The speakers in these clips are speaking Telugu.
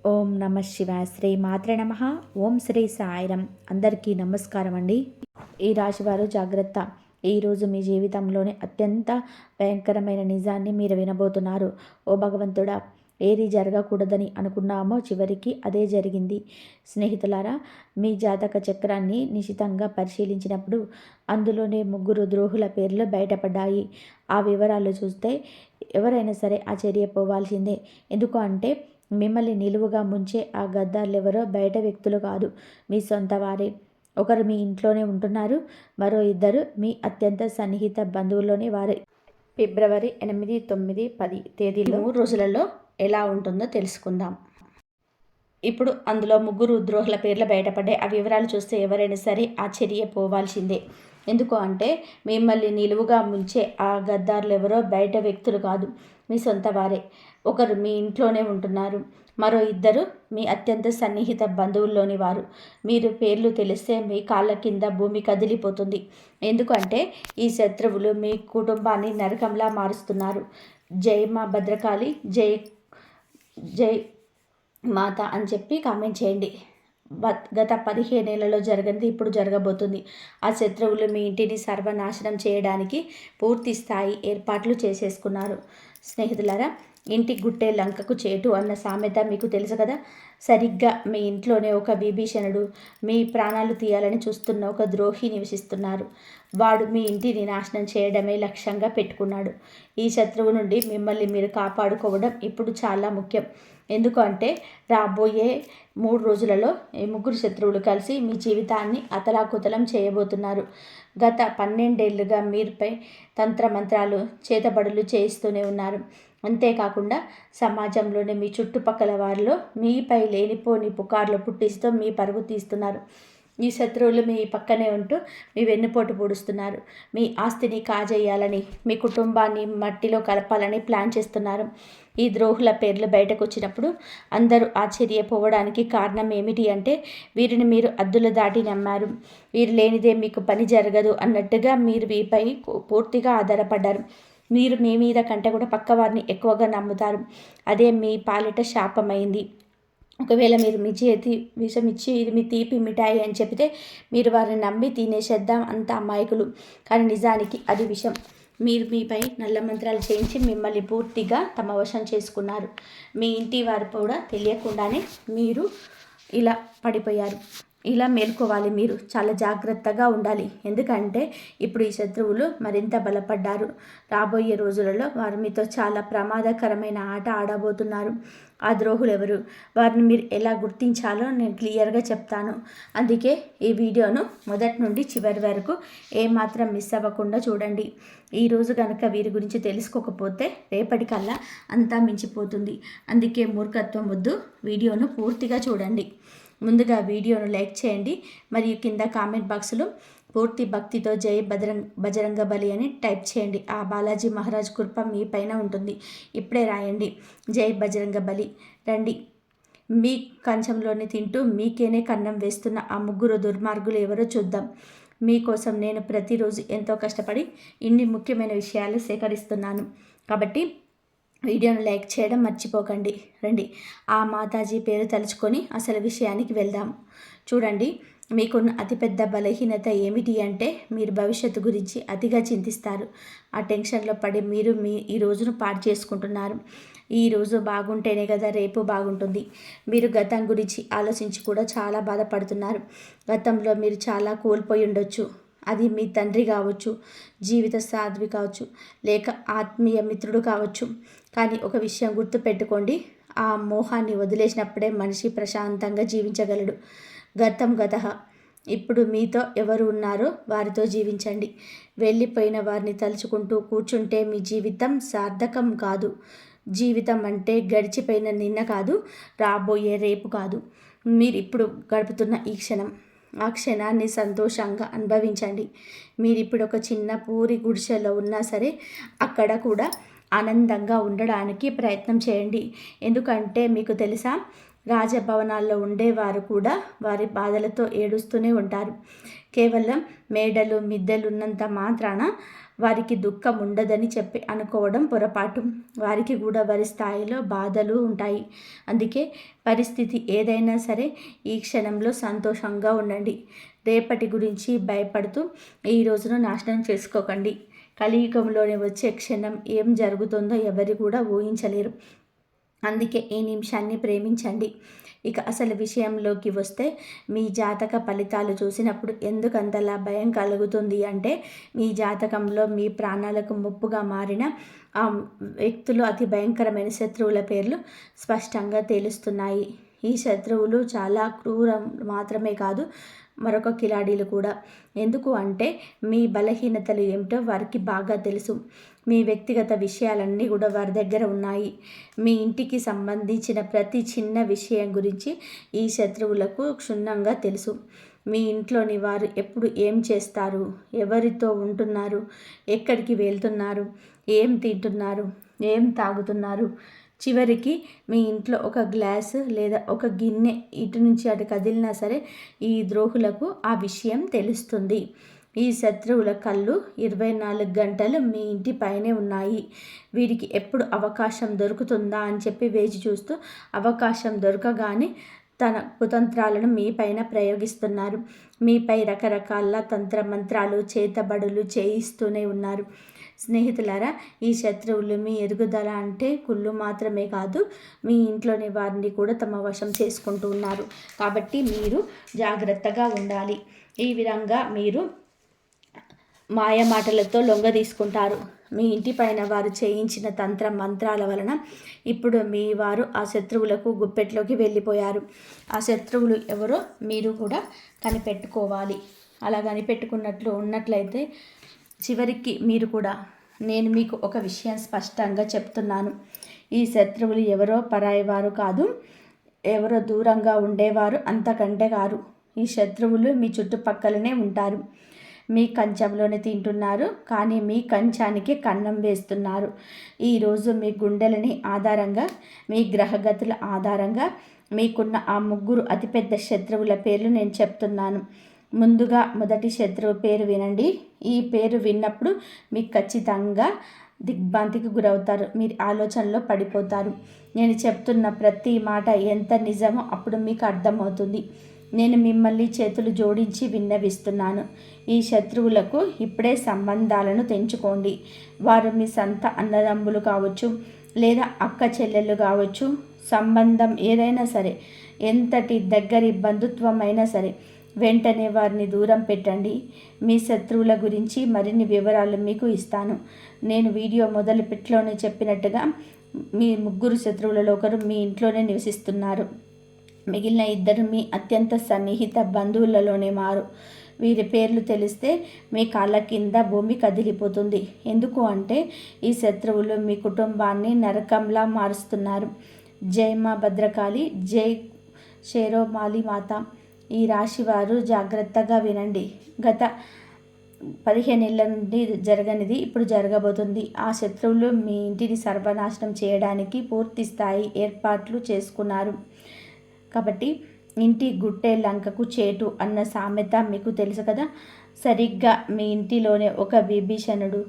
ఓం నమ శివాయ. శ్రీ మాత్రే నమ. ఓం శ్రీ సాయిరం. అందరికీ నమస్కారం అండి. ఈ రాశివారు జాగ్రత్త. ఈరోజు మీ జీవితంలోని అత్యంత భయంకరమైన నిజాన్ని మీరు వినబోతున్నారు. ఓ భగవంతుడా, ఏది జరగకూడదని అనుకున్నామో చివరికి అదే జరిగింది. స్నేహితులారా, మీ జాతక చక్రాన్ని నిశితంగా పరిశీలించినప్పుడు అందులోనే 3 ద్రోహుల పేర్లు బయటపడ్డాయి. ఆ వివరాలు చూస్తే ఎవరైనా సరే ఆశ్చర్యపోవాల్సిందే. ఎందుకు అంటే మిమ్మల్ని నిలువుగా ముంచే ఆ గద్దార్లెవరో బయట వ్యక్తులు కాదు, మీ సొంత వారే. ఒకరు మీ ఇంట్లోనే ఉంటున్నారు, మరో 2 మీ అత్యంత సన్నిహిత బంధువుల్లోని వారే. ఫిబ్రవరి 8, 9, 10 తేదీలో 3 రోజులలో ఎలా ఉంటుందో తెలుసుకుందాం. ఇప్పుడు అందులో 3 ద్రోహుల పేర్లు బయటపడ్డాయి. ఆ వివరాలు చూస్తే ఎవరైనా సరే ఆశ్చర్యపోవాల్సిందే. ఎందుకు అంటే మిమ్మల్ని నిలువుగా ముంచే ఆ గద్దార్లెవరో బయట వ్యక్తులు కాదు, మీ సొంత వారే. ఒకరు మీ ఇంట్లోనే ఉంటున్నారు, మరో 2 మీ అత్యంత సన్నిహిత బంధువుల్లోని వారు. మీరు పేర్లు తెలిస్తే మీ కాళ్ళ కింద భూమి కదిలిపోతుంది. ఎందుకంటే ఈ శత్రువులు మీ కుటుంబాన్ని నరకంలా మారుస్తున్నారు. జై మా భద్రకాళి, జై జై మాత అని చెప్పి కామెంట్ చేయండి. గత 15 ఏళ్లలో జరిగినది ఇప్పుడు జరగబోతుంది. ఆ శత్రువులు మీ ఇంటిని సర్వనాశనం చేయడానికి పూర్తి స్థాయి ఏర్పాట్లు చేసేసుకున్నారు. స్నేహితులారా, ఇంటి గుట్టే లంకకు చేటు అన్న సామెత మీకు తెలుసు కదా. సరిగ్గా మీ ఇంట్లోనే ఒక విభీషణుడు, మీ ప్రాణాలు తీయాలని చూస్తున్న ఒక ద్రోహి నివసిస్తున్నారు. వాడు మీ ఇంటిని నాశనం చేయడమే లక్ష్యంగా పెట్టుకున్నాడు. ఈ శత్రువు నుండి మిమ్మల్ని మీరు కాపాడుకోవడం ఇప్పుడు చాలా ముఖ్యం. ఎందుకంటే రాబోయే 3 రోజులలో ఈ 3 శత్రువులు కలిసి మీ జీవితాన్ని అతలాకుతలం చేయబోతున్నారు. గత 12 ఏళ్లుగా మీరుపై తంత్రమంత్రాలు, చేతబడులు చేయిస్తూనే ఉన్నారు. అంతేకాకుండా సమాజంలోని మీ చుట్టుపక్కల వారిలో మీపై లేనిపోని పుకార్లు పుట్టిస్తూ మీ పరుగు తీస్తున్నారు. ఈ శత్రువులు మీ పక్కనే ఉంటూ మీ వెన్నుపోటు పొడుస్తున్నారు. మీ ఆస్తిని కాజేయాలని, మీ కుటుంబాన్ని మట్టిలో కలపాలని ప్లాన్ చేస్తున్నారు. ఈ ద్రోహుల పేర్లు బయటకు వచ్చినప్పుడు అందరూ ఆశ్చర్యపోవడానికి కారణం ఏమిటి అంటే వీరిని మీరు అద్దులు దాటి నమ్మారు. వీరు లేనిదే మీకు పని జరగదు అన్నట్టుగా మీరు వీపై పూర్తిగా ఆధారపడ్డారు. మీరు మీ మీద కంటే కూడా పక్కవారిని ఎక్కువగా నమ్ముతారు. అదే మీ పాలిట శాపమైంది. ఒకవేళ మీరు మీ చేతి విషం ఇచ్చి ఇది మీ తీపి మిఠాయి అని చెబితే మీరు వారిని నమ్మి తినేసేద్దాం, అంత అమాయకులు. కానీ నిజానికి అది విషం. మీరు మీపై నల్ల మంత్రాలు చేయించి మిమ్మల్ని పూర్తిగా తమ వశం చేసుకున్నారు. మీ ఇంటి వారు కూడా తెలియకుండానే మీరు ఇలా పడిపోయారు. ఇలా మేల్కోవాలి. మీరు చాలా జాగ్రత్తగా ఉండాలి. ఎందుకంటే ఇప్పుడు ఈ శత్రువులు మరింత బలపడ్డారు. రాబోయే రోజులలో వారు మీతో చాలా ప్రమాదకరమైన ఆట ఆడబోతున్నారు. ఆ ద్రోహులు ఎవరు, వారిని మీరు ఎలా గుర్తించాలో నేను క్లియర్గా చెప్తాను. అందుకే ఈ వీడియోను మొదటి నుండి చివరి వరకు ఏమాత్రం మిస్ అవ్వకుండా చూడండి. ఈరోజు కనుక వీరి గురించి తెలుసుకోకపోతే రేపటికల్లా అంతా మించిపోతుంది. అందుకే మూర్ఖత్వం వద్దు, వీడియోను పూర్తిగా చూడండి. ముందుగా వీడియోను లైక్ చేయండి, మరియు కింద కామెంట్ బాక్స్లో పూర్తి భక్తితో జై బజరంగ బలి అని టైప్ చేయండి. ఆ బాలాజీ మహారాజ్ కృప మీ పైన ఉంటుంది. ఇప్పుడే రాయండి, జై బజరంగ బలి. రండి, మీ కంచంలోని తింటూ మీకేనే కన్నం వేస్తున్న ఆ 3 దుర్మార్గులు ఎవరో చూద్దాం. మీకోసం నేను ప్రతిరోజు ఎంతో కష్టపడి ఇన్ని ముఖ్యమైన విషయాలు సేకరిస్తున్నాను. కాబట్టి వీడియోను లైక్ చేయడం మర్చిపోకండి. రండి, ఆ మాతాజీ పేరు తలుచుకొని అసలు విషయానికి వెళ్దాం. చూడండి, మీకున్న అతిపెద్ద బలహీనత ఏమిటి అంటే మీరు భవిష్యత్తు గురించి అతిగా చింతిస్తారు. ఆ టెన్షన్లో పడి మీరు ఈ రోజును పాడు చేసుకుంటున్నారు. ఈ రోజు బాగుంటేనే కదా రేపు బాగుంటుంది. మీరు గతం గురించి ఆలోచించి కూడా చాలా బాధపడుతున్నారు. గతంలో మీరు చాలా కోల్పోయి ఉండొచ్చు. అది మీ తండ్రి కావచ్చు, జీవిత సాధ్వి కావచ్చు, లేక ఆత్మీయ మిత్రుడు కావచ్చు. కానీ ఒక విషయం గుర్తుపెట్టుకోండి, ఆ మోహాన్ని వదిలేసినప్పుడే మనిషి ప్రశాంతంగా జీవించగలడు. గతం గతః. ఇప్పుడు మీతో ఎవరు ఉన్నారో వారితో జీవించండి. వెళ్ళిపోయిన వారిని తలుచుకుంటూ కూర్చుంటే మీ జీవితం సార్థకం కాదు. జీవితం అంటే గడిచిపోయిన నిన్న కాదు, రాబోయే రేపు కాదు, మీరు ఇప్పుడు గడుపుతున్న ఈ క్షణం. ఆ క్షణాన్ని సంతోషంగా అనుభవించండి. మీరు ఇప్పుడు ఒక చిన్న పూరి గుడిసెలో ఉన్నా సరే అక్కడ కూడా ఆనందంగా ఉండడానికి ప్రయత్నం చేయండి. ఎందుకంటే మీకు తెలుసా, రాజభవనాల్లో ఉండేవారు కూడా వారి బాధలతో ఏడుస్తూనే ఉంటారు. కేవలం మేడలు మిద్దెలు ఉన్నంత మాత్రాన వారికి దుఃఖం ఉండదని చెప్పి అనుకోవడం పొరపాటు. వారికి కూడా వారి స్థాయిలో బాధలు ఉంటాయి. అందుకే పరిస్థితి ఏదైనా సరే ఈ క్షణంలో సంతోషంగా ఉండండి. రేపటి గురించి భయపడుతూ ఈ రోజును నాశనం చేసుకోకండి. కలియుగంలోనే వచ్చే క్షణం ఏం జరుగుతుందో ఎవరు కూడా ఊహించలేరు. అందుకే ఈ నిమిషాన్ని ప్రేమించండి. ఇక అసలు విషయంలోకి వస్తే మీ జాతక ఫలితాలు చూసినప్పుడు ఎందుకంతలా భయం కలుగుతుంది అంటే, మీ జాతకంలో మీ ప్రాణాలకు ముప్పుగా మారిన ఆ వ్యక్తులు అతి భయంకరమైన శత్రువుల పేర్లు స్పష్టంగా తెలుస్తున్నాయి. ఈ శత్రువులు చాలా క్రూరం మాత్రమే కాదు, మరొక కిలాడీలు కూడా. ఎందుకు అంటే మీ బలహీనతలు ఏమిటో వారికి బాగా తెలుసు. మీ వ్యక్తిగత విషయాలన్నీ కూడా వారి దగ్గర ఉన్నాయి. మీ ఇంటికి సంబంధించిన ప్రతి చిన్న విషయం గురించి ఈ శత్రువులకు క్షుణ్ణంగా తెలుసు. మీ ఇంట్లోని వారు ఎప్పుడు ఏం చేస్తారు, ఎవరితో ఉంటున్నారు, ఎక్కడికి వెళ్తున్నారు, ఏం తింటున్నారు, ఏం తాగుతున్నారు, చివరికి మీ ఇంట్లో ఒక గ్లాసు లేదా ఒక గిన్నె ఇటు నుంచి అటు కదిలినా సరే ఈ ద్రోహులకు ఆ విషయం తెలుస్తుంది. ఈ శత్రువుల కళ్ళు 24 గంటలు మీ ఇంటి పైనే ఉన్నాయి. వీరికి ఎప్పుడు అవకాశం దొరుకుతుందా అని చెప్పి వేచి చూస్తూ అవకాశం దొరకగానే తన కుతంత్రాలను మీ పైన ప్రయోగిస్తున్నారు. మీపై రకరకాల తంత్రమంత్రాలు చేతబడులు చేయిస్తూనే ఉన్నారు. స్నేహితులారా, ఈ శత్రువులు మీ ఎదుగుదల అంటే కుళ్ళు మాత్రమే కాదు, మీ ఇంట్లోని వారిని కూడా తమ వశం చేసుకుంటూ ఉన్నారు. కాబట్టి మీరు జాగ్రత్తగా ఉండాలి. ఈ విధంగా మీరు మాయ మాటలతో లొంగ తీసుకుంటారు. మీ ఇంటి పైన వారు చేయించిన తంత్ర మంత్రాల వలన ఇప్పుడు మీ వారు ఆ శత్రువులకు గుప్పెట్లోకి వెళ్ళిపోయారు. ఆ శత్రువులు ఎవరో మీరు కూడా కనిపెట్టుకోవాలి. అలా కనిపెట్టుకున్నట్లు ఉన్నట్లయితే చివరికి మీరు కూడా, నేను మీకు ఒక విషయం స్పష్టంగా చెప్తున్నాను. ఈ శత్రువులు ఎవరో పరాయి వారు కాదు, ఎవరో దూరంగా ఉండేవారు అంతకంటే కారు. ఈ శత్రువులు మీ చుట్టుపక్కలనే ఉంటారు. మీ కంచంలోనే తింటున్నారు, కానీ మీ కంచానికి కన్నం వేస్తున్నారు. ఈరోజు మీ గుండెలని ఆధారంగా, మీ గ్రహగతుల ఆధారంగా మీకున్న ఆ 3 అతిపెద్ద శత్రువుల పేర్లు నేను చెప్తున్నాను. ముందుగా మొదటి శత్రువు పేరు వినండి. ఈ పేరు విన్నప్పుడు మీకు ఖచ్చితంగా దిగ్భ్రాంతికి గురవుతారు. మీరు ఆలోచనలో పడిపోతారు. నేను చెప్తున్న ప్రతి మాట ఎంత నిజమో అప్పుడు మీకు అర్థమవుతుంది. నేను మిమ్మల్ని చేతులు జోడించి విన్నవిస్తున్నాను. ఈ శత్రువులకు ఇప్పుడే సంబంధాలను తెంచుకోండి. వారు మీ సొంత అన్నదమ్ములు కావచ్చు, లేదా అక్క చెల్లెళ్ళు కావచ్చు. సంబంధం ఏదైనా సరే, ఎంతటి దగ్గరి బంధుత్వం అయినా సరే, వెంటనే వారిని దూరం పెట్టండి. మీ శత్రువుల గురించి మరిన్ని వివరాలు మీకు ఇస్తాను. నేను వీడియో మొదలుపెట్లోనే చెప్పినట్టుగా మీ 3 శత్రువులలో ఒకరు మీ ఇంట్లోనే నివసిస్తున్నారు. మిగిలిన 2 మీ అత్యంత సన్నిహిత బంధువులలోనే మారు. వీరి పేర్లు తెలిస్తే మీ కాళ్ళ కింద భూమి కదిలిపోతుంది. ఎందుకు అంటే ఈ శత్రువులు మీ కుటుంబాన్ని నరకంలా మారుస్తున్నారు. జై మా భద్రకాళి, జై షేరోమాలి మాత. ఈ రాశివారు జాగ్రత్తగా వినండి. గత 15 ఏళ్ళ నుండి జరగనిది ఇప్పుడు జరగబోతుంది. ఆ శత్రువులు మీ ఇంటిని సర్వనాశనం చేయడానికి పూర్తి స్థాయి ఏర్పాట్లు చేసుకున్నారు. కాబట్టి ఇంటి గుట్టే లంకకు చేటు అన్న సామెత మీకు తెలుసు కదా. సరిగ్గా మీ ఇంటిలోనే ఒక విభీషణుడు,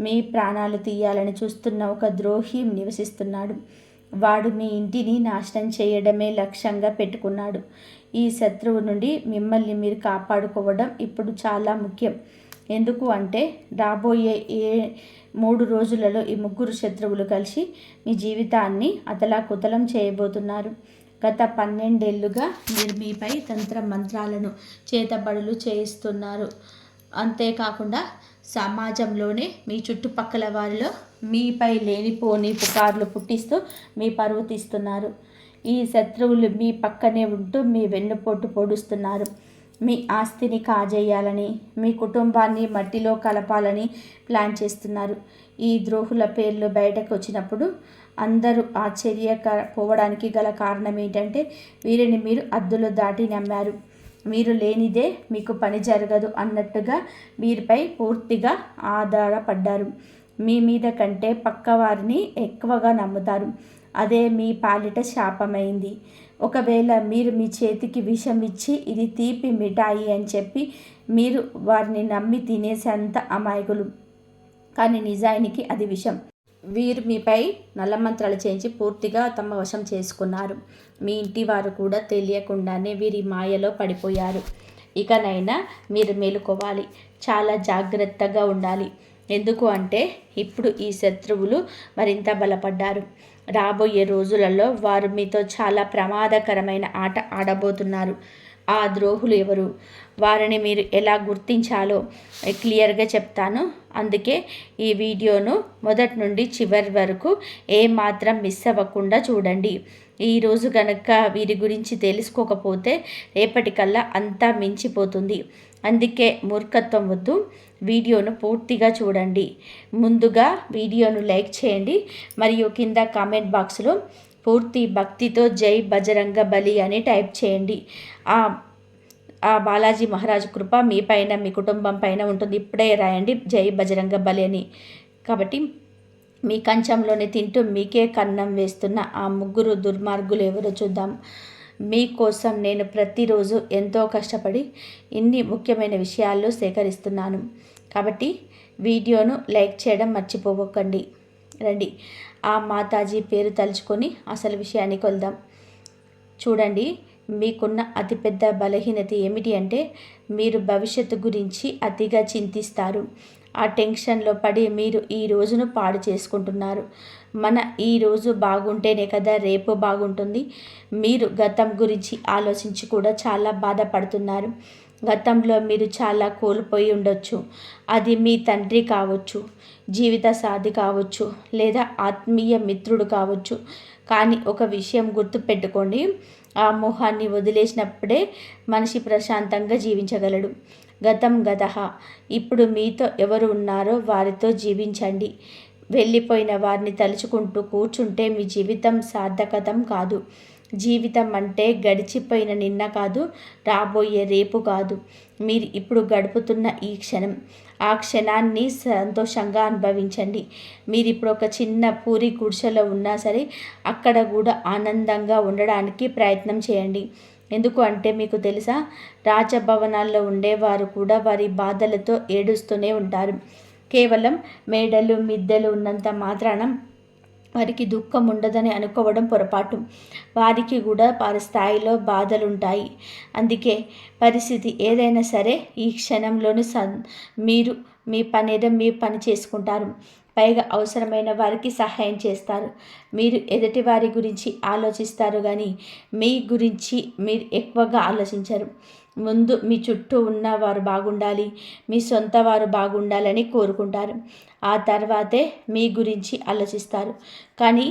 మీ ప్రాణాలు తీయాలని చూస్తున్న ఒక ద్రోహి నివసిస్తున్నాడు. వాడు మీ ఇంటిని నాశనం చేయడమే లక్ష్యంగా పెట్టుకున్నాడు. ఈ శత్రువు నుండి మిమ్మల్ని మీరు కాపాడుకోవడం ఇప్పుడు చాలా ముఖ్యం. ఎందుకు అంటే రాబోయే 3 రోజులలో ఈ 3 శత్రువులు కలిసి మీ జీవితాన్ని అతలాకుతలం చేయబోతున్నారు. గత 12 ఏళ్ళుగా మీరు మీపై తంత్ర మంత్రాలను చేతబడులు చేయిస్తున్నారు. అంతేకాకుండా సమాజంలోనే మీ చుట్టుపక్కల వారిలో మీపై లేనిపోని పుకార్లు పుట్టిస్తూ మీ పరువు తీస్తున్నారు. ఈ శత్రువులు మీ పక్కనే ఉంటూ మీ వెన్నుపోటు పొడుస్తున్నారు. మీ ఆస్తిని కాజేయాలని, మీ కుటుంబాన్ని మట్టిలో కలపాలని ప్లాన్ చేస్తున్నారు. ఈ ద్రోహుల పేర్లు బయటకు వచ్చినప్పుడు అందరూ ఆశ్చర్యపోవడానికి గల కారణం ఏంటంటే వీరిని మీరు అద్దులు దాటి నమ్మారు. మీరు లేనిదే మీకు పని జరగదు అన్నట్టుగా వీరిపై పూర్తిగా ఆధారపడ్డారు. మీ మీద కంటే పక్కవారిని ఎక్కువగా నమ్ముతారు. అదే మీ పాలిట శాపమైంది. ఒకవేళ మీరు మీ చేతికి విషం ఇచ్చి ఇది తీపి మిఠాయి అని చెప్పి మీరు వారిని నమ్మి తినేసేంత అమాయకులు. కానీ నిజానికి అది విషం. వీరు మీపై నల్లమంత్రాలు చేయించి పూర్తిగా తమ వశం చేసుకున్నారు. మీ ఇంటి వారు కూడా తెలియకుండానే వీరి మాయలో పడిపోయారు. ఇకనైనా మీరు మేలుకోవాలి, చాలా జాగ్రత్తగా ఉండాలి. ఎందుకు అంటే ఇప్పుడు ఈ శత్రువులు మరింత బలపడ్డారు. రాబోయే రోజులలో వారు మీతో చాలా ప్రమాదకరమైన ఆట ఆడబోతున్నారు. ఆ ద్రోహులు ఎవరు, వారిని మీరు ఎలా గుర్తించాలో క్లియర్గా చెప్తాను. అందుకే ఈ వీడియోను మొదటి నుండి చివరి వరకు ఏమాత్రం మిస్ అవ్వకుండా చూడండి. ఈరోజు కనుక వీరి గురించి తెలుసుకోకపోతే రేపటికల్లా అంతా మించిపోతుంది. అందుకే మూర్ఖత్వం వద్దు, వీడియోను పూర్తిగా చూడండి. ముందుగా వీడియోను లైక్ చేయండి మరియు కింద కామెంట్ బాక్స్లో పూర్తి భక్తితో జై బజరంగ బలి అని టైప్ చేయండి. ఆ బాలాజీ మహారాజ్ కృప మీ పైన, మీ కుటుంబం పైన ఉంటుంది. ఇప్పుడే రాయండి జై బజరంగ బలి అని. కాబట్టి మీ కంచంలోనే తింటూ మీకే కన్నం వేస్తున్న ఆ ముగ్గురు దుర్మార్గులు ఎవరో చూద్దాం. మీకోసం నేను ప్రతిరోజు ఎంతో కష్టపడి ఇన్ని ముఖ్యమైన విషయాలు సేకరిస్తున్నాను. కాబట్టి వీడియోను లైక్ చేయడం మర్చిపోకండి. రండి ఆ మాతాజీ పేరు తలుచుకొని అసలు విషయానికి వెళ్దాం. చూడండి, మీకున్న అతిపెద్ద బలహీనత ఏమిటి అంటే మీరు భవిష్యత్తు గురించి అతిగా చింతిస్తారు. ఆ టెన్షన్లో పడి మీరు ఈ రోజును పాడు చేసుకుంటున్నారు. మన ఈ రోజు బాగుంటేనే కదా రేపు బాగుంటుంది. మీరు గతం గురించి ఆలోచించి కూడా చాలా బాధపడుతున్నారు. గతంలో మీరు చాలా కోల్పోయి ఉండొచ్చు. అది మీ తండ్రి కావచ్చు, జీవిత సాథి కావచ్చు, లేదా ఆత్మీయ మిత్రుడు కావచ్చు. కానీ ఒక విషయం గుర్తుపెట్టుకోండి, ఆ మోహాన్ని వదిలేసినప్పుడే మనిషి ప్రశాంతంగా జీవించగలడు. గతం గతః. ఇప్పుడు మీతో ఎవరు ఉన్నారో వారితో జీవించండి. వెళ్ళిపోయిన వారిని తలుచుకుంటూ కూర్చుంటే మీ జీవితం సార్థకతం కాదు. జీవితం అంటే గడిచిపోయిన నిన్న కాదు, రాబోయే రేపు కాదు, మీరు ఇప్పుడు గడుపుతున్న ఈ క్షణం. ఆ క్షణాన్ని సంతోషంగా అనుభవించండి. మీరు ఇప్పుడు ఒక చిన్న పూరి గుడిసెలో ఉన్నా సరే అక్కడ కూడా ఆనందంగా ఉండడానికి ప్రయత్నం చేయండి. ఎందుకు అంటే మీకు తెలుసా, రాజభవనాల్లో ఉండేవారు కూడా వారి బాధలతో ఏడుస్తూనే ఉంటారు. కేవలం మేడలు మిద్దెలు ఉన్నంత మాత్రాన వారికి దుఃఖం ఉండదని అనుకోవడం పొరపాటు. వారికి కూడా వారి స్థాయిలో బాధలుంటాయి. అందుకే పరిస్థితి ఏదైనా సరే ఈ క్షణంలోని మీరు మీ పని చేసుకుంటారు. పైగా అవసరమైన వారికి సహాయం చేస్తారు. మీరు ఎదుటి వారి గురించి ఆలోచిస్తారు కానీ మీ గురించి మీరు ఎక్కువగా ఆలోచించరు. ముందు మీ చుట్టూ ఉన్న వారు బాగుండాలి, మీ సొంత వారు బాగుండాలని కోరుకుంటారు. ఆ తర్వాతే మీ గురించి ఆలోచిస్తారు. కానీ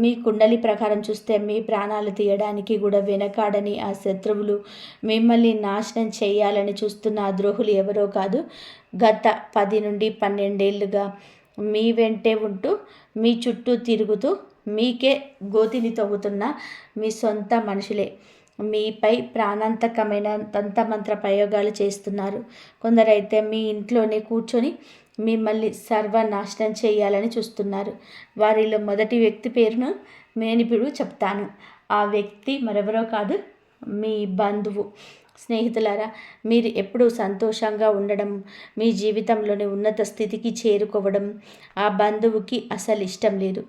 మీ కుండలి ప్రకారం చూస్తే మీ ప్రాణాలు తీయడానికి కూడా వెనకాడని ఆ శత్రువులు, మిమ్మల్ని నాశనం చేయాలని చూస్తున్న ఆ ద్రోహులు ఎవరో కాదు, గత 10 నుండి 12 ఏళ్ళుగా మీ వెంటే ఉంటూ మీ చుట్టూ తిరుగుతూ మీకే గోతిని తవ్వుతున్న మీ సొంత మనుషులే. మీపై ప్రాణాంతకమైన తంత్రమంత్ర ప్రయోగాలు చేస్తున్నారు. కొందరైతే మీ ఇంట్లోనే కూర్చొని మిమ్మల్ని సర్వనాశనం చేయాలని చూస్తున్నారు. వారిలో మొదటి వ్యక్తి పేరును నేను ఇప్పుడు చెప్తాను. ఆ వ్యక్తి మరెవరో కాదు, మీ బంధువు. స్నేహితులారా, మీరు ఎప్పుడూ సంతోషంగా ఉండడం, మీ జీవితంలోని ఉన్నత స్థితికి చేరుకోవడం ఆ బంధువుకి అసలు ఇష్టం లేదు.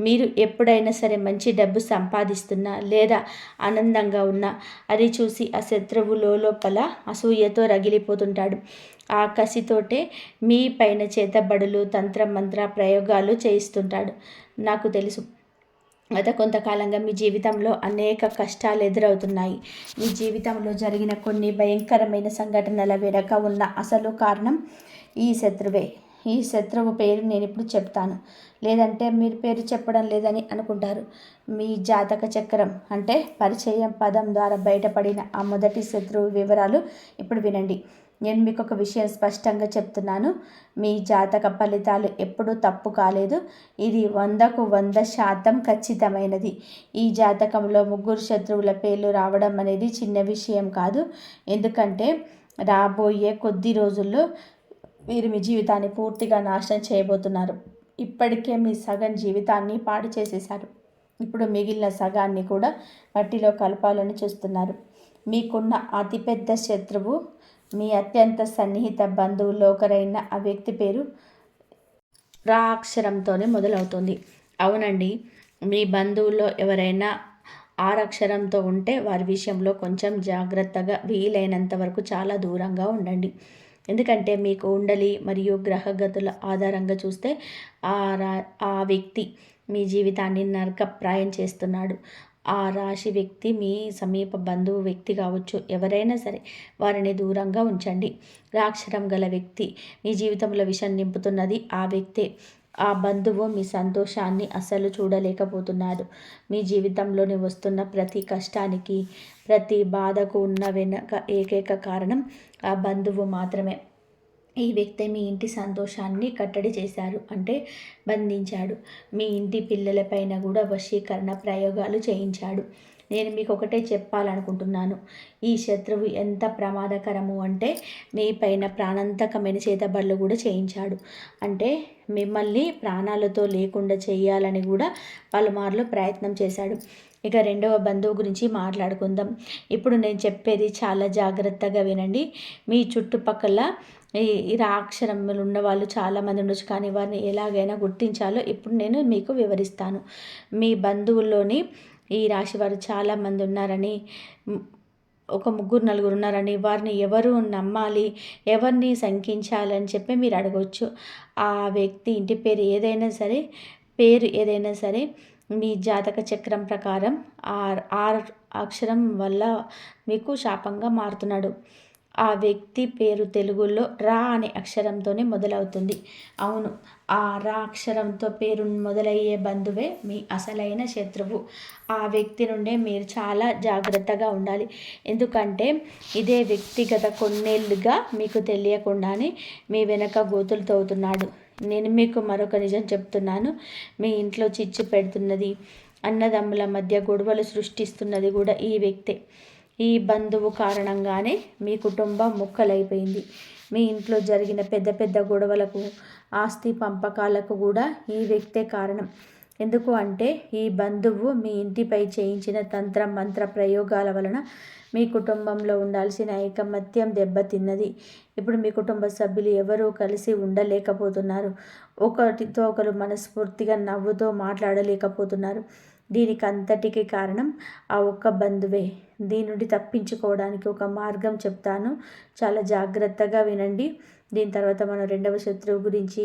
మీరు ఎప్పుడైనా సరే మంచి డబ్బు సంపాదిస్తున్నా లేదా ఆనందంగా ఉన్నా అది చూసి ఆ శత్రువు లోపల అసూయతో రగిలిపోతుంటాడు. ఆ కసితోటే మీ పైన చేతబడులు, తంత్రమంత్ర ప్రయోగాలు చేయిస్తుంటాడు. నాకు తెలుసు, గత కొంతకాలంగా మీ జీవితంలో అనేక కష్టాలు ఎదురవుతున్నాయి. మీ జీవితంలో జరిగిన కొన్ని భయంకరమైన సంఘటనల వెనుక ఉన్న అసలు కారణం ఈ శత్రువే. ఈ శత్రువు పేరు నేను ఇప్పుడు చెప్తాను, లేదంటే మీరు పేరు చెప్పడం లేదని అనుకుంటారు. మీ జాతక చక్రం అంటే పరిచయం పదం ద్వారా బయటపడిన ఆ మొదటి శత్రువు వివరాలు ఇప్పుడు వినండి. నేను మీకు ఒక విషయం స్పష్టంగా చెప్తున్నాను, మీ జాతక ఫలితాలు ఎప్పుడూ తప్పు కాలేదు. ఇది 100కు 100% ఖచ్చితమైనది. ఈ జాతకంలో ముగ్గురు శత్రువుల పేర్లు రావడం అనేది చిన్న విషయం కాదు. ఎందుకంటే రాబోయే కొద్ది రోజుల్లో మీరు మీ జీవితాన్ని పూర్తిగా నాశనం చేయబోతున్నారు. ఇప్పటికే మీ సగం జీవితాన్ని పాడు చేసేశారు. ఇప్పుడు మిగిలిన సగాన్ని కూడా మట్టిలో కలపాలని చూస్తున్నారు. మీకున్న అతిపెద్ద శత్రువు మీ అత్యంత సన్నిహిత బంధువుల్లో ఒకరైన ఆ వ్యక్తి పేరు రా అక్షరంతోనే మొదలవుతుంది. అవునండి, మీ బంధువుల్లో ఎవరైనా ఆరక్షరంతో ఉంటే వారి విషయంలో కొంచెం జాగ్రత్తగా, వీలైనంత వరకు చాలా దూరంగా ఉండండి. ఎందుకంటే మీ కుండలి మరియు గ్రహగతుల ఆధారంగా చూస్తే ఆ వ్యక్తి మీ జీవితాన్ని నరకప్రాయం చేస్తున్నాడు. ఆ రాశి వ్యక్తి మీ సమీప బంధువు వ్యక్తి కావచ్చు, ఎవరైనా సరే వారిని దూరంగా ఉంచండి. రాక్షరం గల వ్యక్తి మీ జీవితంలో విషం నింపుతున్నది ఆ వ్యక్తే. ఆ బంధువు మీ సంతోషాన్ని అస్సలు చూడలేకపోతున్నాడు. మీ జీవితంలోని వస్తున్న ప్రతి కష్టానికి, ప్రతి బాధకు ఉన్న వెనక ఏకైక కారణం ఆ బంధువు మాత్రమే. ఈ వ్యక్తి మీ ఇంటి సంతోషాన్ని కట్టడి చేశారు, అంటే బంధించాడు. మీ ఇంటి పిల్లలపైన కూడా వశీకరణ ప్రయోగాలు చేయించాడు. నేను మీకు ఒకటే చెప్పాలనుకుంటున్నాను. ఈ శత్రువు ఎంత ప్రమాదకరము అంటే మీ పైన ప్రాణాంతకమైన చేతబడులు కూడా చేయించాడు. అంటే మిమ్మల్ని ప్రాణాలతో లేకుండా చేయాలని కూడా పలుమార్లు ప్రయత్నం చేశాడు. ఇక రెండవ బంధువు గురించి మాట్లాడుకుందాం. ఇప్పుడు నేను చెప్పేది చాలా జాగ్రత్తగా వినండి. మీ చుట్టుపక్కల ఈ రాక్షరములు ఉన్న వాళ్ళు చాలామంది ఉండొచ్చు, కానీ వారిని ఎలాగైనా గుర్తించాలో ఇప్పుడు నేను మీకు వివరిస్తాను. మీ బంధువుల్లోని ఈ రాశి వారు చాలామంది ఉన్నారని, ఒక ముగ్గురు నలుగురు ఉన్నారని, వారిని ఎవరు నమ్మాలి, ఎవరిని శంకించాలని చెప్పి మీరు అడగవచ్చు. ఆ వ్యక్తి ఇంటి పేరు ఏదైనా సరే మీ జాతక చక్రం ప్రకారం ఆర్ అక్షరం వల్ల మీకు శాపంగా మారుతున్నాడు. ఆ వ్యక్తి పేరు తెలుగులో రా అనే అక్షరంతోనే మొదలవుతుంది. అవును, ఆ రా అక్షరంతో పేరు మొదలయ్యే బంధువే మీ అసలైన శత్రువు. ఆ వ్యక్తి నుండే మీరు చాలా జాగ్రత్తగా ఉండాలి. ఎందుకంటే ఇదే వ్యక్తిగత కొన్నేళ్ళుగా మీకు తెలియకుండానే మీ వెనక గోతులు తవ్వుతున్నాడు. నేను మీకు మరొక నిజం చెప్తున్నాను. మీ ఇంట్లో చిచ్చు పెడుతున్నది, అన్నదమ్ముల మధ్య గొడవలు సృష్టిస్తున్నది కూడా ఈ వ్యక్తే. ఈ బంధువు కారణంగానే మీ కుటుంబం ముక్కలైపోయింది. మీ ఇంట్లో జరిగిన పెద్ద పెద్ద గొడవలకు, ఆస్తి పంపకాలకు కూడా ఈ వ్యక్తే కారణం. ఎందుకు అంటే ఈ బంధువు మీ ఇంటిపై చేయించిన తంత్ర మంత్ర ప్రయోగాల వలన మీ కుటుంబంలో ఉండాల్సిన ఐకమత్యం దెబ్బతిన్నది. ఇప్పుడు మీ కుటుంబ సభ్యులు ఎవరూ కలిసి ఉండలేకపోతున్నారు. ఒకరితో ఒకరు మనస్ఫూర్తిగా నవ్వుతో మాట్లాడలేకపోతున్నారు. దీనికి అంతటికి కారణం ఆ ఒక్క బంధువే. దీని నుండి తప్పించుకోవడానికి ఒక మార్గం చెప్తాను, చాలా జాగ్రత్తగా వినండి. దీని తర్వాత మనం రెండవ శత్రువు గురించి,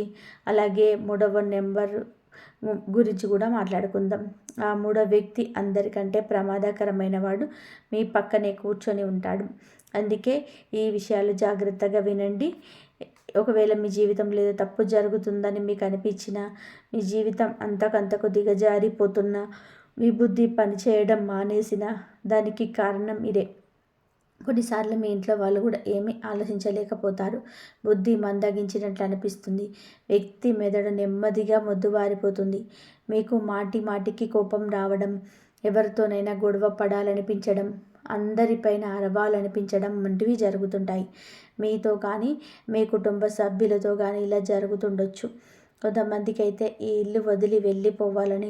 అలాగే మూడవ నెంబర్ గురించి కూడా మాట్లాడుకుందాం. ఆ మూడవ వ్యక్తి అందరికంటే ప్రమాదకరమైన వాడు మీ పక్కనే కూర్చొని ఉంటాడు. అందుకే ఈ విషయాలు జాగ్రత్తగా వినండి. ఒకవేళ మీ జీవితంలో ఏదో తప్పు జరుగుతుందని మీకు అనిపించినా, మీ జీవితం అంతకంతకు దిగజారిపోతున్నా, మీ బుద్ధి పనిచేయడం మానేసిన, దానికి కారణం ఇదే. కొన్నిసార్లు మీ ఇంట్లో వాళ్ళు కూడా ఏమీ ఆలోచించలేకపోతారు. బుద్ధి మందగించినట్లు అనిపిస్తుంది. వ్యక్తి మెదడు నెమ్మదిగా మొద్దుబారిపోతుంది. మీకు మాటి మాటికి కోపం రావడం, ఎవరితోనైనా గొడవ పడాలనిపించడం, అందరిపైన అరవాలనిపించడం వంటివి జరుగుతుంటాయి. మీతో కానీ, మీ కుటుంబ సభ్యులతో కానీ ఇలా జరుగుతుండొచ్చు. కొంతమందికి అయితే ఈ ఇల్లు వదిలి వెళ్ళిపోవాలని,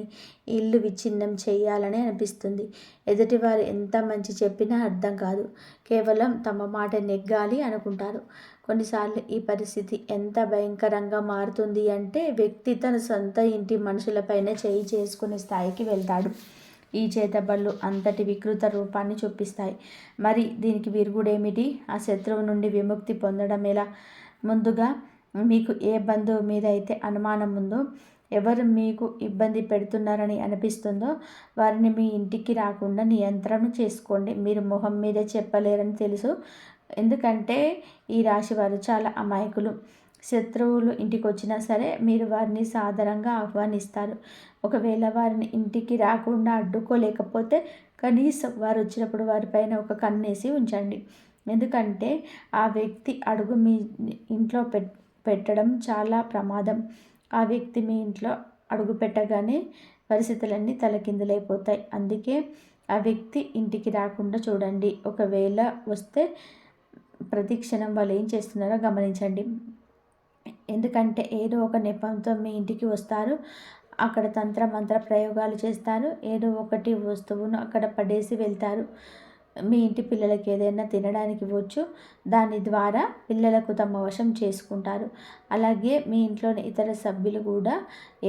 ఈ ఇల్లు విచ్ఛిన్నం చేయాలని అనిపిస్తుంది. ఎదుటివారు ఎంత మంచి చెప్పినా అర్థం కాదు. కేవలం తమ మాట నెగ్గాలి అనుకుంటారు. కొన్నిసార్లు ఈ పరిస్థితి ఎంత భయంకరంగా మారుతుంది అంటే వ్యక్తి తన సొంత ఇంటి మనుషులపైన చేయి చేసుకునే స్థాయికి వెళ్తాడు. ఈ చేతబళ్ళు అంతటి వికృత రూపాన్ని చూపిస్తాయి. మరి దీనికి విరుగుడేమిటి? ఆ శత్రువు నుండి విముక్తి పొందడం ఎలా? ముందుగా మీకు ఏ బంధువు మీద అయితే అనుమానం ఉందో, ఎవరు మీకు ఇబ్బంది పెడుతున్నారని అనిపిస్తుందో వారిని మీ ఇంటికి రాకుండా నియంత్రణ చేసుకోండి. మీరు మొహం మీద చెప్పలేరని తెలుసు, ఎందుకంటే ఈ రాశి వారు చాలా అమాయకులు. శత్రువులు ఇంటికి వచ్చినా సరే మీరు వారిని సాదరంగా ఆహ్వానిస్తారు. ఒకవేళ వారిని ఇంటికి రాకుండా అడ్డుకోలేకపోతే కనీసం వారు వచ్చినప్పుడు వారిపైన ఒక కన్నేసి ఉంచండి. ఎందుకంటే ఆ వ్యక్తి అడుగు మీ ఇంట్లో పెట్టడం చాలా ప్రమాదం. ఆ వ్యక్తి మీ ఇంట్లో అడుగు పెట్టగానే పరిస్థితులన్నీ తలకిందులైపోతాయి. అందుకే ఆ వ్యక్తి ఇంటికి రాకుండా చూడండి. ఒకవేళ వస్తే ప్రతి క్షణం వాళ్ళు ఏం చేస్తున్నారో గమనించండి. ఎందుకంటే ఏదో ఒక నెపంతో మీ ఇంటికి వస్తారు. అక్కడ తంత్ర మంత్ర ప్రయోగాలు చేస్తారు. ఏదో ఒకటి వస్తువును అక్కడ పడేసి వెళ్తారు. మీ ఇంటి పిల్లలకి ఏదైనా తినడానికి ఇవ్వచ్చు. దాని ద్వారా పిల్లలకు తమ వశం చేసుకుంటారు. అలాగే మీ ఇంట్లోని ఇతర సభ్యులు కూడా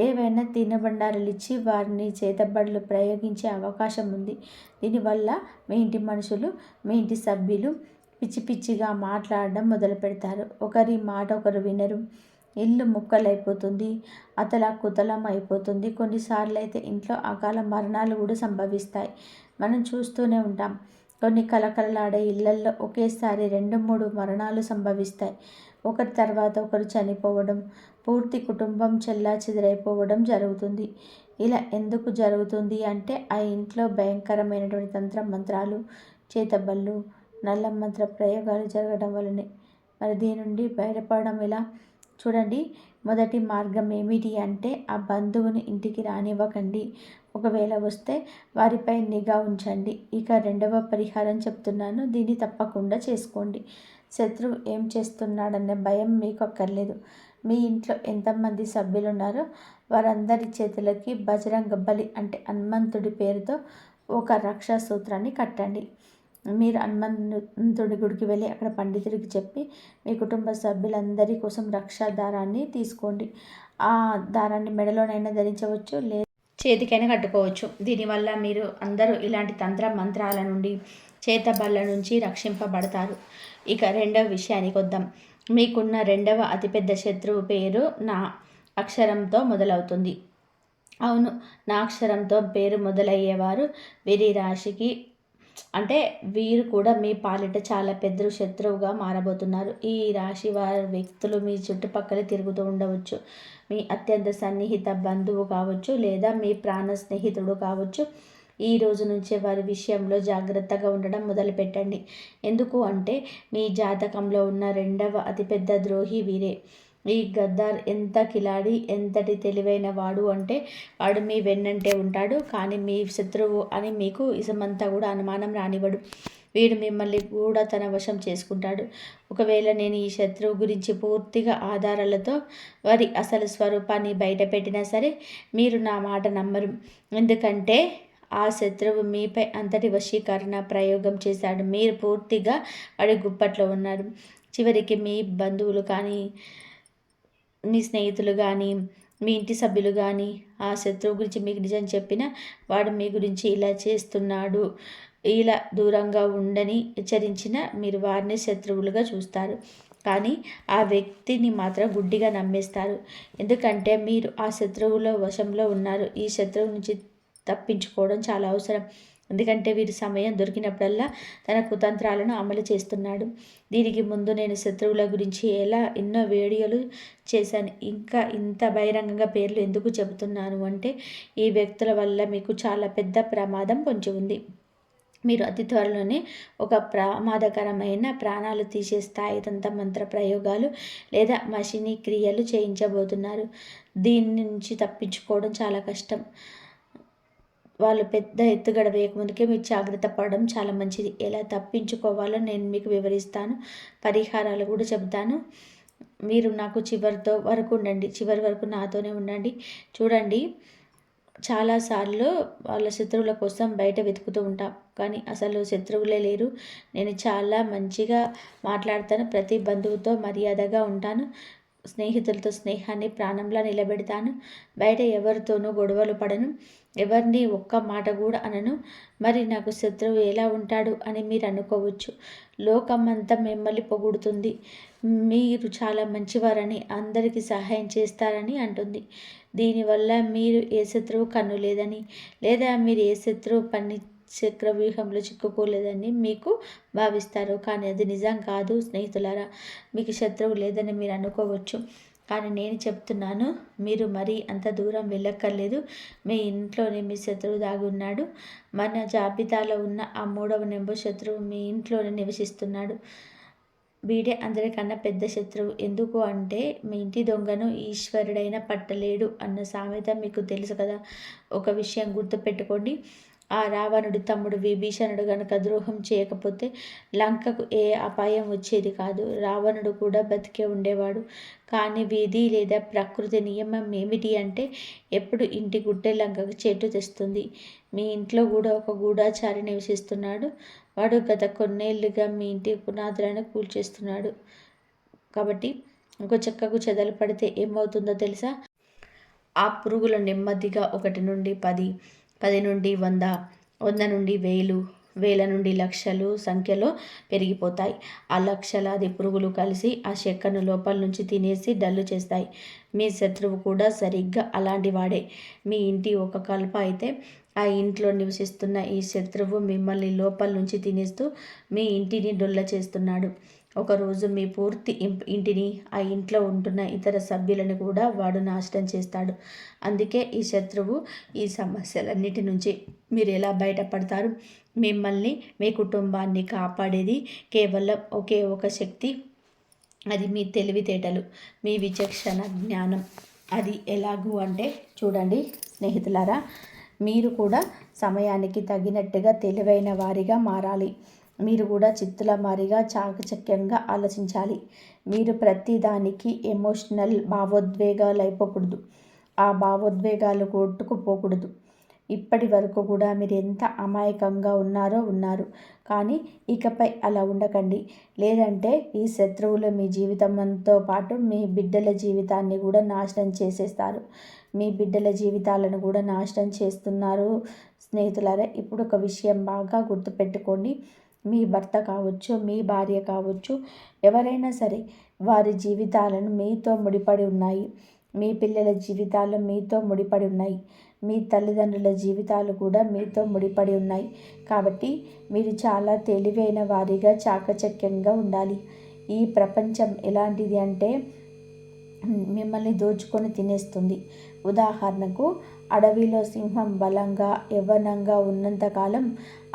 ఏవైనా తినబండారాలు ఇచ్చి వారిని చేతబడులు ప్రయోగించే అవకాశం ఉంది. దీనివల్ల మీ ఇంటి మనుషులు, మీ ఇంటి సభ్యులు పిచ్చి పిచ్చిగా మాట్లాడడం మొదలు పెడతారు. ఒకరి మాట ఒకరు వినరు. ఇల్లు ముక్కలైపోతుంది, అతలాకుతలం అయిపోతుంది. కొన్నిసార్లు అయితే ఇంట్లో అకాల మరణాలు కూడా సంభవిస్తాయి. మనం చూస్తూనే ఉంటాం. కొన్ని కలకలలాడే ఇళ్లల్లో ఒకేసారి 2-3 మరణాలు సంభవిస్తాయి. ఒకరి తర్వాత ఒకరు చనిపోవడం, పూర్తి కుటుంబం చెల్లాచెదరైపోవడం జరుగుతుంది. ఇలా ఎందుకు జరుగుతుంది అంటే ఆ ఇంట్లో భయంకరమైనటువంటి తంత్ర మంత్రాలు, చేతబళ్ళు, నల్ల మంత్ర ప్రయోగాలు జరగడం వల్లనే. మరి దీని నుండి బయటపడడం ఎలా? చూడండి, మొదటి మార్గం ఏమిటి అంటే ఆ బంధువుని ఇంటికి రానివ్వకండి. ఒకవేళ వస్తే వారిపై నిఘా ఉంచండి. ఇక రెండవ పరిహారం చెప్తున్నాను, దీన్ని తప్పకుండా చేసుకోండి. శత్రువు ఏం చేస్తున్నాడనే భయం మీకు అక్కర్లేదు. మీ ఇంట్లో ఎంతమంది సభ్యులు ఉన్నారో వారందరి చేతులకి బజరంగ బలి అంటే హనుమంతుడి పేరుతో ఒక రక్షా సూత్రాన్ని కట్టండి. మీరు హనుమంతుడి గుడికి వెళ్ళి అక్కడ పండితుడికి చెప్పి మీ కుటుంబ సభ్యులందరి కోసం రక్షా దారాన్ని తీసుకోండి. ఆ దారాన్ని మెడలోనైనా ధరించవచ్చు, లేదా చేతికైనా కట్టుకోవచ్చు. దీనివల్ల మీరు అందరూ ఇలాంటి తంత్ర మంత్రాల నుండి, చేతబళ్ళ నుంచి రక్షింపబడతారు. ఇక రెండవ విషయానికి వద్దాం. మీకున్న రెండవ అతిపెద్ద శత్రువు పేరు నా అక్షరంతో మొదలవుతుంది. అవును, నా అక్షరంతో పేరు మొదలయ్యేవారు వీరి రాశికి అంటే వీరు కూడా మీ పాలిట చాలా పెద్ద శత్రువుగా మారబోతున్నారు. ఈ రాశి వారి వ్యక్తులు మీ చుట్టుపక్కల తిరుగుతూ ఉండవచ్చు. మీ అత్యంత సన్నిహిత బంధువు కావచ్చు, లేదా మీ ప్రాణ స్నేహితుడు కావచ్చు. ఈ రోజు నుంచే వారి విషయంలో జాగ్రత్తగా ఉండడం మొదలుపెట్టండి. ఎందుకు అంటే మీ జాతకంలో ఉన్న రెండవ అతిపెద్ద ద్రోహి వీరే. ఈ గద్దార్ ఎంత కిలాడి, ఎంతటి తెలివైన వాడు అంటే వాడు మీ వెన్నంటే ఉంటాడు, కానీ మీ శత్రువు అని మీకు ఇసమంతా కూడా అనుమానం రానివ్వడు. వీడు మిమ్మల్ని కూడా తన వశం చేసుకుంటాడు. ఒకవేళ నేను ఈ శత్రువు గురించి పూర్తిగా ఆధారాలతో వారి అసలు స్వరూపాన్ని బయట పెట్టినా సరే మీరు నా మాట నమ్మరు. ఎందుకంటే ఆ శత్రువు మీపై అంతటి వశీకరణ ప్రయోగం చేశాడు. మీరు పూర్తిగా వాడి గుప్పట్లో ఉన్నారు. చివరికి మీ బంధువులు కానీ, మీ స్నేహితులు కానీ, మీ ఇంటి సభ్యులు కానీ ఆ శత్రువు గురించి మీకు నిజం చెప్పినా వాడు మీ గురించి ఇలా చేస్తున్నాడు, ఇలా దూరంగా ఉండని హెచ్చరించిన మీరు వారిని శత్రువులుగా చూస్తారు. కానీ ఆ వ్యక్తిని మాత్రం గుడ్డిగా నమ్మేస్తారు. ఎందుకంటే మీరు ఆ శత్రువుల వశంలో ఉన్నారు. ఈ శత్రువు నుంచి తప్పించుకోవడం చాలా అవసరం. ఎందుకంటే వీరి సమయం దొరికినప్పుడల్లా తన కుతంత్రాలను అమలు చేస్తున్నాడు. దీనికి ముందు నేను శత్రువుల గురించి ఎన్నో వీడియోలు చేశాను. ఇంకా ఇంత బహిరంగంగా పేర్లు ఎందుకు చెబుతున్నాను అంటే ఈ వ్యక్తుల వల్ల మీకు చాలా పెద్ద ప్రమాదం పొంచి ఉంది. మీరు అతి త్వరలోనే ఒక ప్రమాదకరమైన ప్రాణాలు తీసే స్థాయి మంత్ర ప్రయోగాలు లేదా మషినీ క్రియలు చేయించబోతున్నారు. దీని నుంచి తప్పించుకోవడం చాలా కష్టం. వాళ్ళు పెద్ద ఎత్తుగడ వేయకముందుకే మీరు జాగ్రత్త పడడం చాలా మంచిది. ఎలా తప్పించుకోవాలో నేను మీకు వివరిస్తాను, పరిహారాలు కూడా చెబుతాను. మీరు నాకు చివరి వరకు నాతోనే ఉండండి. చూడండి, చాలాసార్లు వాళ్ళ శత్రువుల కోసం బయట వెతుకుతూ ఉంటాం, కానీ అసలు శత్రువులే లేరు. నేను చాలా మంచిగా మాట్లాడతాను, ప్రతి బంధువుతో మర్యాదగా ఉంటాను, స్నేహితులతో స్నేహాన్ని ప్రాణంలా నిలబెడతాను, బయట ఎవరితోనూ గొడవలు పడను, ఎవరిని ఒక్క మాట కూడా అనను. మరి నాకు శత్రువు ఎలా ఉంటాడు అని మీరు అనుకోవచ్చు. లోకమంతా మిమ్మల్ని పొగుడుతుంది, మీరు చాలా మంచివారని, అందరికీ సహాయం చేస్తారని అంటుంది. దీనివల్ల మీరు ఏ శత్రువు కన్ను లేదని, లేదా మీరు ఏ శత్రువు చక్రవ్యూహంలో చిక్కుకోలేదని మీకు భావిస్తారు. కానీ అది నిజం కాదు స్నేహితులారా. మీకు శత్రువు లేదని మీరు అనుకోవచ్చు, కానీ నేను చెప్తున్నాను, మీరు మరీ అంత దూరం వెళ్ళక్కర్లేదు. మీ ఇంట్లోనే మీ శత్రువు దాగి ఉన్నాడు. మన జాబితాలో ఉన్న ఆ 3వ నెంబర్ శత్రువు మీ ఇంట్లోనే నివసిస్తున్నాడు. వీడే అందరికన్నా పెద్ద శత్రువు. ఎందుకు అంటే మీ ఇంటి దొంగను ఈశ్వరుడైనా పట్టలేడు అన్న సామెత మీకు తెలుసు కదా. ఒక విషయం గుర్తుపెట్టుకోండి, ఆ ఆ రావణుడి తమ్ముడు విభీషణుడు గనక ద్రోహం చేయకపోతే లంకకు ఏ అపాయం వచ్చేది కాదు. రావణుడు కూడా బతికే ఉండేవాడు. కానీ విధి లేదా ప్రకృతి నియమం ఏమిటి అంటే ఎప్పుడు ఇంటి గుడ్డే లంకకు చెట్టు తెస్తుంది. మీ ఇంట్లో కూడా ఒక గూఢాచారి నివసిస్తున్నాడు. వాడు గత కొన్నేళ్లుగా మీ ఇంటి పునాదులను కూల్చేస్తున్నాడు. కాబట్టి ఒక చెక్కకు చెదలు పడితే ఏమవుతుందో తెలుసా? ఆ పురుగులు నెమ్మదిగా 1 నుండి 10, 10 నుండి 100, 100 నుండి 1000, 1000 నుండి లక్షలు సంఖ్యలో పెరిగిపోతాయి. ఆ లక్షలాది పురుగులు కలిసి ఆ చెక్కను లోపల నుంచి తినేసి డల్లు చేస్తాయి. మీ శత్రువు కూడా సరిగ్గా అలాంటి వాడే. మీ ఇంటి ఒక కలప అయితే ఆ ఇంట్లో నివసిస్తున్న ఈ శత్రువు మిమ్మల్ని లోపల నుంచి తినేస్తూ మీ ఇంటిని డొల్ల చేస్తున్నాడు. ఒకరోజు మీ పూర్తి ఇంటిని, ఆ ఇంట్లో ఉంటున్న ఇతర సభ్యులను కూడా వాడు నాశనం చేస్తాడు. అందుకే ఈ శత్రువు, ఈ సమస్యలన్నిటి నుంచి మీరు ఎలా బయటపడతారు? మిమ్మల్ని, మీ కుటుంబాన్ని కాపాడేది కేవలం ఒకే ఒక శక్తి. అది మీ తెలివితేటలు, మీ విచక్షణ జ్ఞానం. అది ఎలాగూ అంటే చూడండి స్నేహితులారా, మీరు కూడా సమయానికి తగినట్టుగా తెలివైన వారిగా మారాలి. మీరు కూడా చిత్తుల మారిగా చాకచక్యంగా ఆలోచించాలి. మీరు ప్రతిదానికి ఎమోషనల్ భావోద్వేగాలు అయిపోకూడదు. ఆ భావోద్వేగాలు కొట్టుకుపోకూడదు. ఇప్పటి వరకు కూడా మీరు ఎంత అమాయకంగా ఉన్నారు. కానీ ఇకపై అలా ఉండకండి. లేదంటే ఈ శత్రువులు మీ జీవితంతో పాటు మీ బిడ్డల జీవితాన్ని కూడా నాశనం చేసేస్తారు. మీ బిడ్డల జీవితాలను కూడా నాశనం చేస్తున్నారు. స్నేహితులారా, ఇప్పుడు ఒక విషయం బాగా గుర్తుపెట్టుకోండి. మీ భర్త కావచ్చు, మీ భార్య కావచ్చు, ఎవరైనా సరే వారి జీవితాలను మీతో ముడిపడి ఉన్నాయి. మీ పిల్లల జీవితాలు మీతో ముడిపడి ఉన్నాయి. మీ తల్లిదండ్రుల జీవితాలు కూడా మీతో ముడిపడి ఉన్నాయి. కాబట్టి మీరు చాలా తెలివైన వారిగా చాకచక్యంగా ఉండాలి. ఈ ప్రపంచం ఎలాంటిది అంటే మిమ్మల్ని దోచుకొని తినేస్తుంది. ఉదాహరణకు, అడవిలో సింహం బలంగా యవ్వనంగా ఉన్నంతకాలం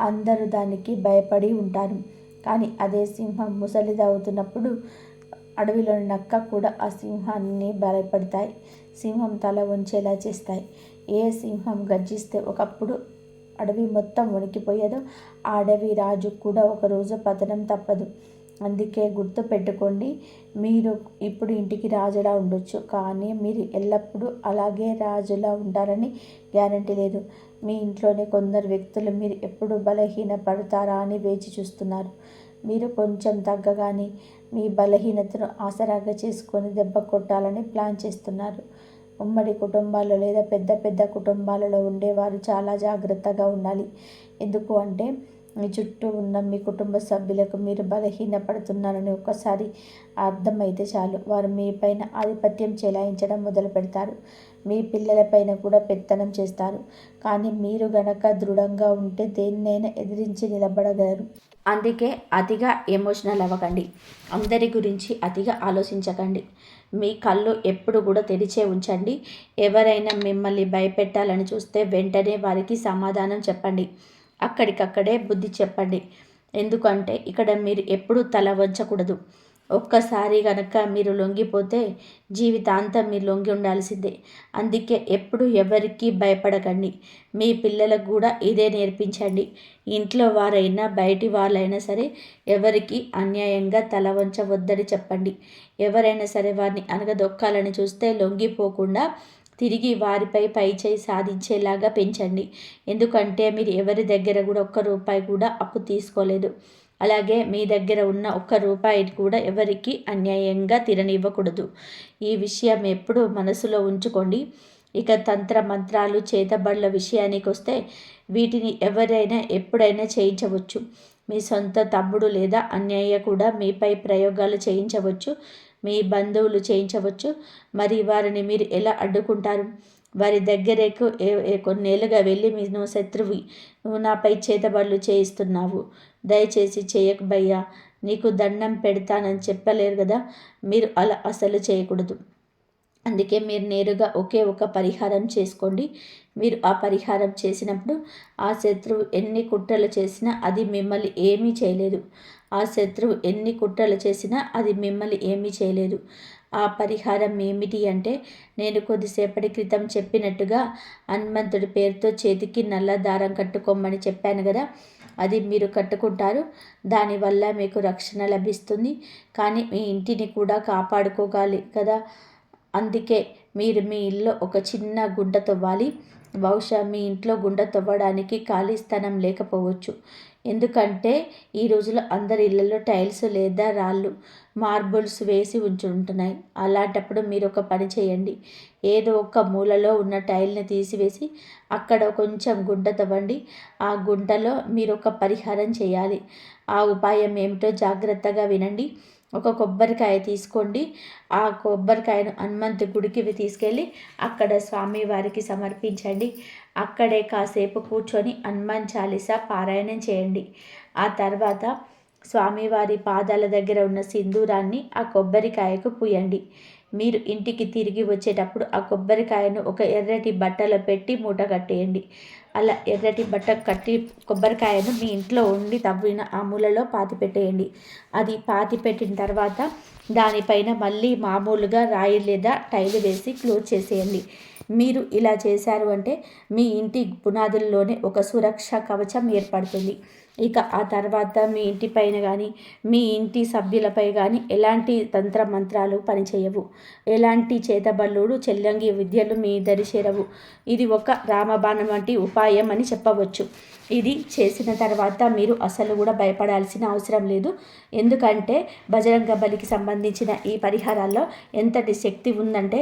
అందరూ దానికి భయపడి ఉంటారు. కానీ అదే సింహం ముసలిదవుతున్నప్పుడు అడవిలోని నక్క కూడా ఆ సింహాన్ని భయపడతాయి. సింహం తల వంచేలా చేస్తాయి. ఏ సింహం గర్జిస్తే ఒకప్పుడు అడవి మొత్తం వణికిపోయేదో ఆ అడవి రాజు కూడా ఒకరోజు పతనం తప్పదు. అందుకే గుర్తు పెట్టుకోండి, మీరు ఇప్పుడు ఇంటికి రాజులా ఉండొచ్చు, కానీ మీరు ఎల్లప్పుడూ అలాగే రాజులా ఉంటారని గ్యారంటీ లేదు. మీ ఇంట్లోనే కొందరు వ్యక్తులు మీరు ఎప్పుడు బలహీన పడతారా అని వేచి చూస్తున్నారు. మీరు కొంచెం తగ్గగానే మీ బలహీనతను ఆసరాగా చేసుకొని దెబ్బ కొట్టాలని ప్లాన్ చేస్తున్నారు. ఉమ్మడి కుటుంబాలు లేదా పెద్ద పెద్ద కుటుంబాలలో ఉండేవారు చాలా జాగ్రత్తగా ఉండాలి. ఎందుకు అంటే మీ చుట్టూ ఉన్న మీ కుటుంబ సభ్యులకు మీరు బలహీనపడుతున్నారని ఒక్కసారి అర్థమైతే చాలు, వారు మీ పైన ఆధిపత్యం చెలాయించడం మొదలు పెడతారు. మీ పిల్లలపైన కూడా పెత్తనం చేస్తారు. కానీ మీరు గనక దృఢంగా ఉంటే దేన్నైనా ఎదిరించి నిలబడగలరు. అందుకే అతిగా ఎమోషనల్ అవ్వకండి. అందరి గురించి అతిగా ఆలోచించకండి. మీ కళ్ళు ఎప్పుడు కూడా తెరిచే ఉంచండి. ఎవరైనా మిమ్మల్ని భయపెట్టాలని చూస్తే వెంటనే వారికి సమాధానం చెప్పండి. అక్కడికక్కడే బుద్ధి చెప్పండి. ఎందుకంటే ఇక్కడ మీరు ఎప్పుడూ తల వంచకూడదు. ఒక్కసారి కనుక మీరు లొంగిపోతే జీవితాంతం మీరు లొంగి ఉండాల్సిందే. అందుకే ఎప్పుడు ఎవరికి భయపడకండి. మీ పిల్లలకు కూడా ఇదే నేర్పించండి. ఇంట్లో వారైనా బయటి వాళ్ళైనా సరే ఎవరికి అన్యాయంగా తల వంచవద్దని చెప్పండి. ఎవరైనా సరే వారిని అనగదొక్కాలని చూస్తే లొంగిపోకుండా తిరిగి వారిపై పైచేయి సాధించేలాగా పెంచండి. ఎందుకంటే మీరు ఎవరి దగ్గర కూడా ఒక్క రూపాయి కూడా అప్పు తీసుకోలేదు. అలాగే మీ దగ్గర ఉన్న ఒక్క రూపాయిని కూడా ఎవరికి అన్యాయంగా తిననివ్వకూడదు. ఈ విషయం ఎప్పుడూ మనసులో ఉంచుకోండి. ఇక తంత్ర మంత్రాలు చేతబడుల విషయానికి వస్తే వీటిని ఎవరైనా ఎప్పుడైనా చేయించవచ్చు. మీ సొంత తమ్ముడు లేదా అన్నయ్య కూడా మీపై ప్రయోగాలు చేయించవచ్చు. మీ బంధువులు చేయించవచ్చు. మరి వారిని మీరు ఎలా అడ్డుకుంటారు? వారి దగ్గరకు కొన్నేళ్ళుగా వెళ్ళి నువ్వు శత్రువి, నువ్వు నాపై చేతబడులు చేయిస్తున్నావు, దయచేసి చేయకు భయ్యా, నీకు దండం పెడతానని చెప్పలేరు కదా. మీరు అలా అసలు చేయకూడదు. అందుకే మీరు నేరుగా ఒకే ఒక పరిహారం చేసుకోండి. మీరు ఆ పరిహారం చేసినప్పుడు ఆ శత్రువు ఎన్ని కుట్రలు చేసినా అది మిమ్మల్ని ఏమీ చేయలేదు. ఆ శత్రువు ఎన్ని కుట్రలు చేసినా అది మిమ్మల్ని ఏమీ చేయలేదు. ఆ పరిహారం ఏమిటి అంటే, నేను కొద్దిసేపటి క్రితం చెప్పినట్టుగా హనుమంతుడి పేరుతో చేతికి నల్ల దారం కట్టుకోమని చెప్పాను కదా, అది మీరు కట్టుకుంటారు. దానివల్ల మీకు రక్షణ లభిస్తుంది. కానీ మీ ఇంటిని కూడా కాపాడుకోగాలి కదా, అందుకే మీరు మీ ఇల్లు ఒక చిన్న గుంట తవ్వాలి. బహుశా మీ ఇంట్లో గుంట తవ్వడానికి ఖాళీ స్థలం లేకపోవచ్చు. ఎందుకంటే ఈ రోజుల్లో అందరి ఇళ్లలో టైల్స్ లేదా రాళ్ళు, మార్బుల్స్ వేసి ఉంటున్నాయి. అలాంటప్పుడు మీరు ఒక పని చేయండి. ఏదో ఒక మూలలో ఉన్న టైల్ని తీసివేసి అక్కడ కొంచెం గుంట తవ్వండి. ఆ గుంటలో మీరు ఒక పరిహారం చేయాలి. ఆ ఉపాయం ఏమిటో జాగ్రత్తగా వినండి. ఒక కొబ్బరికాయ తీసుకోండి. ఆ కొబ్బరికాయను హనుమంతు గుడికి తీసుకెళ్ళి అక్కడ స్వామివారికి సమర్పించండి. అక్కడే కాసేపు కూర్చొని హనుమాన్ చాలీసా పారాయణం చేయండి. ఆ తర్వాత స్వామివారి పాదాల దగ్గర ఉన్న సింధూరాన్ని ఆ కొబ్బరికాయకు పూయండి. మీరు ఇంటికి తిరిగి వచ్చేటప్పుడు ఆ కొబ్బరికాయను ఒక ఎర్రటి బట్టలో పెట్టి మూట కట్టేయండి. అలా ఎర్రటి బట్ట కట్టి కొబ్బరికాయను మీ ఇంట్లో ఉండి తవ్విన ఆ మూలలో పాతిపెట్టేయండి. అది పాతిపెట్టిన తర్వాత దానిపైన మళ్ళీ మామూలుగా రాయి లేదా టైలు వేసి క్లోజ్ చేసేయండి. మీరు ఇలా చేశారు అంటే మీ ఇంటి పునాదుల్లోనే ఒక సురక్ష కవచం ఏర్పడుతుంది. ఇక ఆ తర్వాత మీ ఇంటి పైన కానీ మీ ఇంటి సభ్యులపై కానీ ఎలాంటి తంత్ర మంత్రాలు పనిచేయవు. ఎలాంటి చేతబల్లుడు చెల్లంగి విద్యలు మీ దరి చేరవు. ఇది ఒక రామబాణం వంటి ఉపాయం అని చెప్పవచ్చు. ఇది చేసిన తర్వాత మీరు అసలు కూడా భయపడాల్సిన అవసరం లేదు. ఎందుకంటే బజరంగ బలికి సంబంధించిన ఈ పరిహారాల్లో ఎంతటి శక్తి ఉందంటే,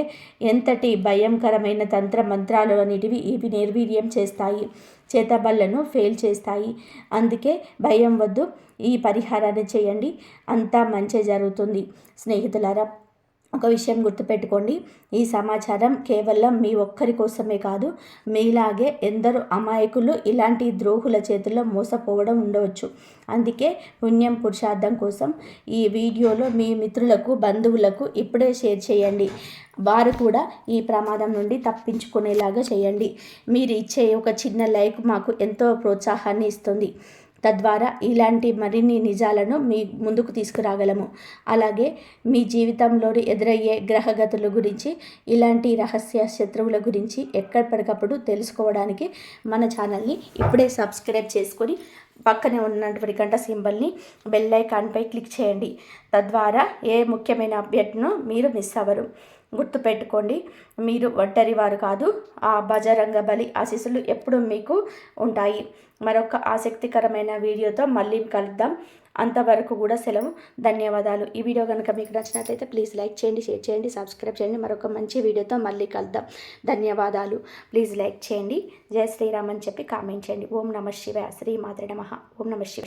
ఎంతటి భయంకరమైన తంత్ర మంత్రాలు అనేటివి ఇవి నిర్వీర్యం చేస్తాయి, చేతబళ్లను ఫెయిల్ చేస్తాయి. అందుకే భయం వద్దు, ఈ పరిహారాన్ని చేయండి, అంతా మంచి జరుగుతుంది. స్నేహితులారా, ఒక విషయం గుర్తుపెట్టుకోండి. ఈ సమాచారం కేవలం మీ ఒక్కరి కోసమే కాదు, మీలాగే ఎందరో అమాయకులు ఇలాంటి ద్రోహుల చేతుల్లో మోసపోవడం ఉండవచ్చు. అందుకే పుణ్యం పురుషార్థం కోసం ఈ వీడియోలో మీ మిత్రులకు, బంధువులకు ఇప్పుడే షేర్ చేయండి. వారు కూడా ఈ ప్రమాదం నుండి తప్పించుకునేలాగా చేయండి. మీరు ఇచ్చే ఒక చిన్న లైక్ మాకు ఎంతో ప్రోత్సాహాన్ని ఇస్తుంది. తద్వారా ఇలాంటి మరిన్ని నిజాలను మీ ముందుకు తీసుకురాగలము. అలాగే మీ జీవితంలోని ఎదురయ్యే గ్రహగతుల గురించి, ఇలాంటి రహస్య శత్రువుల గురించి ఎక్కడికప్పుడు తెలుసుకోవడానికి మన ఛానల్ని ఇప్పుడే సబ్స్క్రైబ్ చేసుకొని పక్కనే ఉన్నటువంటి గంట సింబల్ని బెల్ ఐకాన్పై క్లిక్ చేయండి. తద్వారా ఏ ముఖ్యమైన అప్డేట్ను మీరు మిస్ అవ్వరు. గుర్తుపెట్టుకోండి, మీరు ఒంటరి వారు కాదు. ఆ బజరంగ బలి ఆశీస్సులు ఎప్పుడు మీకు ఉంటాయి. మరొక ఆసక్తికరమైన వీడియోతో మళ్ళీ కలుద్దాం. అంతవరకు కూడా సెలవు. ధన్యవాదాలు. ఈ వీడియో కనుక మీకు నచ్చినట్లయితే ప్లీజ్ లైక్ చేయండి, షేర్ చేయండి, సబ్స్క్రైబ్ చేయండి. మరొక మంచి వీడియోతో మళ్ళీ కలుద్దాం. ధన్యవాదాలు. ప్లీజ్ లైక్ చేయండి, జై శ్రీరామ్ అని చెప్పి కామెంట్ చేయండి. ఓం నమః శివాయ. శ్రీమాత్రే నమః. ఓం నమః శివాయ.